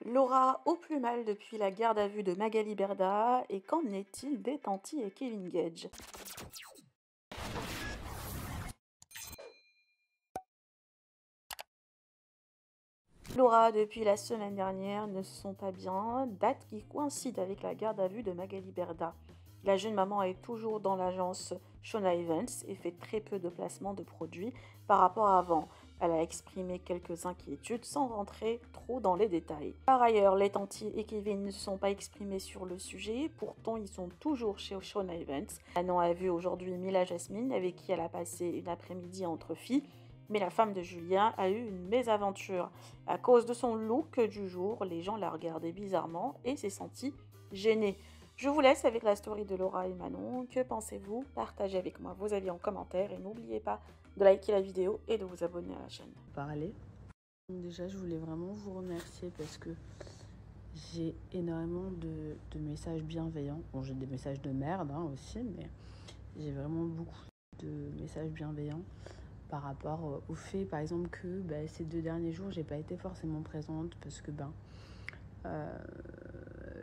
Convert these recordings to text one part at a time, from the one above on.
Laura au plus mal depuis la garde à vue de Magali Berda, et qu'en est-il des Tanti et Kevin Gage? Laura, depuis la semaine dernière, ne se sont pas bien, date qui coïncide avec la garde à vue de Magali Berda. La jeune maman est toujours dans l'agence Shona Evans et fait très peu de placements de produits par rapport à avant. Elle a exprimé quelques inquiétudes sans rentrer trop dans les détails. Par ailleurs, les Tanti et Kevin ne se sont pas exprimés sur le sujet, pourtant ils sont toujours chez Shona Evans. Manon a vu aujourd'hui Mila Jasmine avec qui elle a passé une après-midi entre filles. Mais la femme de Julien a eu une mésaventure. À cause de son look du jour, les gens la regardaient bizarrement et s'est sentie gênée. Je vous laisse avec la story de Laura et Manon. Que pensez-vous? Partagez avec moi vos avis en commentaire et n'oubliez pas de liker la vidéo et de vous abonner à la chaîne. Déjà, je voulais vraiment vous remercier parce que j'ai énormément de messages bienveillants. Bon, j'ai des messages de merde aussi, mais j'ai vraiment beaucoup de messages bienveillants par rapport au fait, par exemple, que ces 2 derniers jours, j'ai pas été forcément présente parce que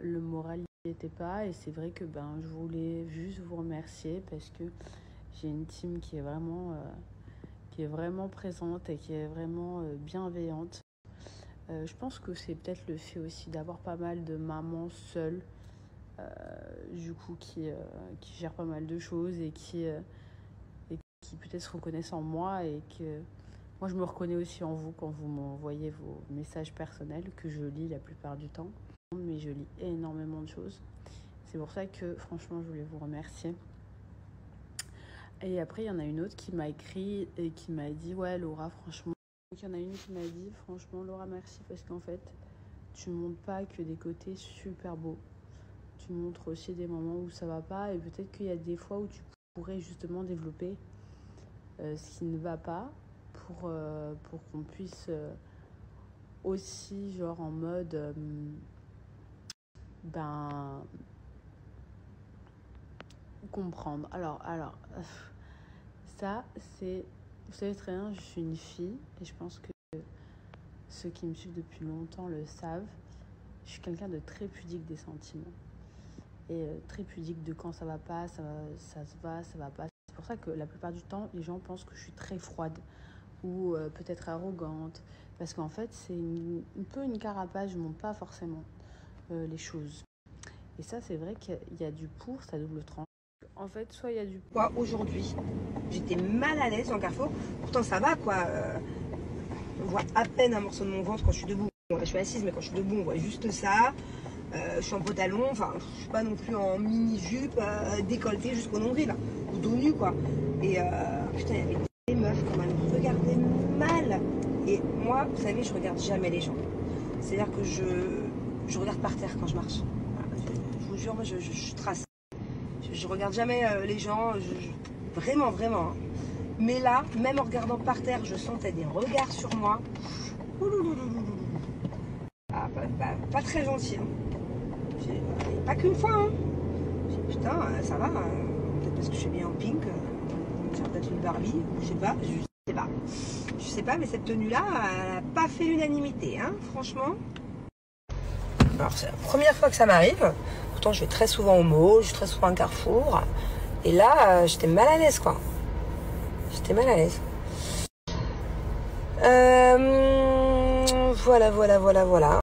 le moral n'y était pas. Et c'est vrai que je voulais juste vous remercier parce que j'ai une team qui est vraiment présente et qui est vraiment bienveillante. Je pense que c'est peut-être le fait aussi d'avoir pas mal de mamans seules, du coup, qui gèrent pas mal de choses et qui peut-être se reconnaissent en moi, et que moi je me reconnais aussi en vous quand vous m'envoyez vos messages personnels que je lis la plupart du temps, mais je lis énormément de choses. C'est pour ça que franchement je voulais vous remercier. Et après il y en a une autre qui m'a écrit et qui m'a dit ouais Laura franchement, donc il y en a une qui m'a dit franchement Laura merci parce qu'en fait tu montres pas que des côtés super beaux, tu montres aussi des moments où ça va pas, et peut-être qu'il y a des fois où tu pourrais justement développer ce qui ne va pas pour qu'on puisse aussi genre en mode comprendre. Alors ça c'est, vous savez très bien, je suis une fille et je pense que ceux qui me suivent depuis longtemps le savent. Je suis quelqu'un de très pudique des sentiments et très pudique de quand ça va pas, ça va pas. C'est pour ça que la plupart du temps, les gens pensent que je suis très froide ou peut-être arrogante. Parce qu'en fait, c'est un peu une carapace, je ne montre pas forcément les choses. Et ça, c'est vrai qu'il y a du pour, ça double tranche. En fait, soit il y a du... Quoi, aujourd'hui, j'étais mal à l'aise dans Carrefour. Pourtant, ça va, quoi. On voit à peine un morceau de mon ventre quand je suis debout. Bon, là, je suis assise, mais quand je suis debout, on voit juste ça. Je suis en pantalon, enfin, je suis pas non plus en mini-jupe décolletée jusqu'au nombril, ou dos nu, quoi. Et putain, il y avait des meufs quand même, regardaient mal. Et moi, vous savez, je regarde jamais les gens. C'est-à-dire que je regarde par terre quand je marche. Je vous jure, moi, je trace. Je regarde jamais les gens, vraiment, vraiment. Mais là, même en regardant par terre, je sentais des regards sur moi. Ah, pas très gentil. Pas qu'une fois. Hein. Putain, ça va. Peut-être parce que je suis bien en pink. C'est peut-être une Barbie. Je sais pas. Je sais pas, mais cette tenue-là, elle n'a pas fait l'unanimité. Hein, franchement. Alors, c'est la première fois que ça m'arrive. Pourtant, je vais très souvent au mall, je suis très souvent à Carrefour. Et là, j'étais mal à l'aise, quoi. J'étais mal à l'aise. Voilà.